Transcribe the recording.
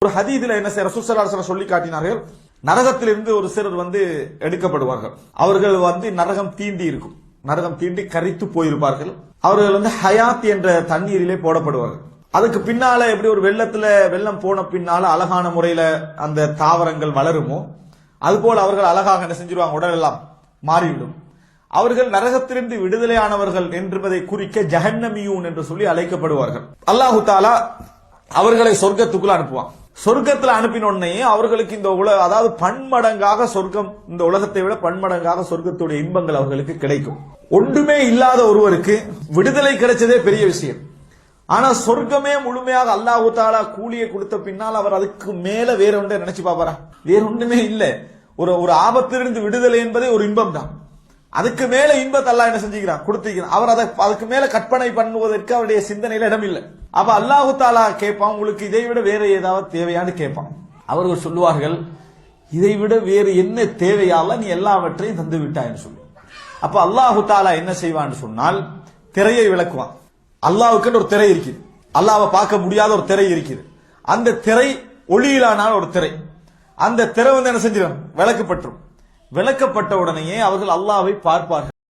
ஒரு ஹதீஸ்ல என்ன ரசூல் ஸல்லல்லாஹு அலைஹி வஸல்லம் சொல்லி காட்டினார்கள், நரகத்திலிருந்து ஒரு சிலர் எடுக்கப்படுவார்கள். அவர்கள் நரகம் தீண்டி இருக்கும், நரகம் தீண்டி கரித்து போயிருப்பார்கள். அவர்கள் ஹயாத் என்ற தண்ணீரிலே போடப்படுவார்கள். அதுக்கு பின்னால எப்படி ஒரு வெள்ளம் போன பின்னால அழகான முறையில அந்த தாவரங்கள் வளருமோ அதுபோல் அவர்கள் அழகாக என்ன செஞ்சிருவாங்க, உடல் எல்லாம் மாறிவிடும். அவர்கள் நரகத்திலிருந்து விடுதலையானவர்கள் என்பதை குறிக்க ஜஹன்னமியூன் என்று சொல்லி அழைக்கப்படுவார்கள். அல்லாஹு தாலா அவர்களை சொர்க்கத்துக்குள்ள அனுப்புவான். சொர்க்கத்தில் அனுப்பினோடனே அவர்களுக்கு இந்த அதாவது பன்மடங்காக சொர்க்கம், இந்த உலகத்தை விட பன்மடங்காக சொர்க்கத்துடைய இன்பங்கள் அவர்களுக்கு கிடைக்கும். ஒன்றுமே இல்லாத ஒருவருக்கு விடுதலை கிடைச்சதே பெரிய விஷயம். ஆனா சொர்க்கமே முழுமையாக அல்லாஹு தாலா கூலியை கொடுத்த பின்னால் அவர் அதுக்கு மேல வேற ஒன்றை நினைச்சு பாப்பாரா? வேற ஒன்றுமே இல்லை. ஒரு ஆபத்திலிருந்து விடுதலை என்பதே ஒரு இன்பம் தான். அதுக்கு மேல இன்பத்தை அல்லாஹ் என்ன செஞ்சுக்கிறான், கொடுத்திருக்கிறான். அவர் அதுக்கு மேல கற்பனை பண்ணுவதற்கு அவருடைய சிந்தனையில இடம் இல்லை. அப்ப அல்லாஹு தாலா கேட்பான், உங்களுக்கு இதை விட வேற ஏதாவது தேவையான்னு கேட்பான். அவர்கள் சொல்லுவார்கள், இதை விட வேறு என்ன தேவையால நீ எல்லாவற்றையும் தந்து விட்டாய்ன்னு சொல்லி. அப்ப அல்லாஹு தாலா என்ன செய்வான்னு சொன்னால் திரையை விளக்குவான். அல்லாஹ்வுக்கு ஒரு திரை இருக்குது, அல்லாஹ்வை பார்க்க முடியாத ஒரு திரை இருக்குது. அந்த திரை ஒளியிலான ஒரு திரை. அந்த திரை என்ன செஞ்சிடும், விளக்கப்பட்டுரும். விளக்கப்பட்ட உடனேயே அவர்கள் அல்லாஹ்வை பார்ப்பார்கள்.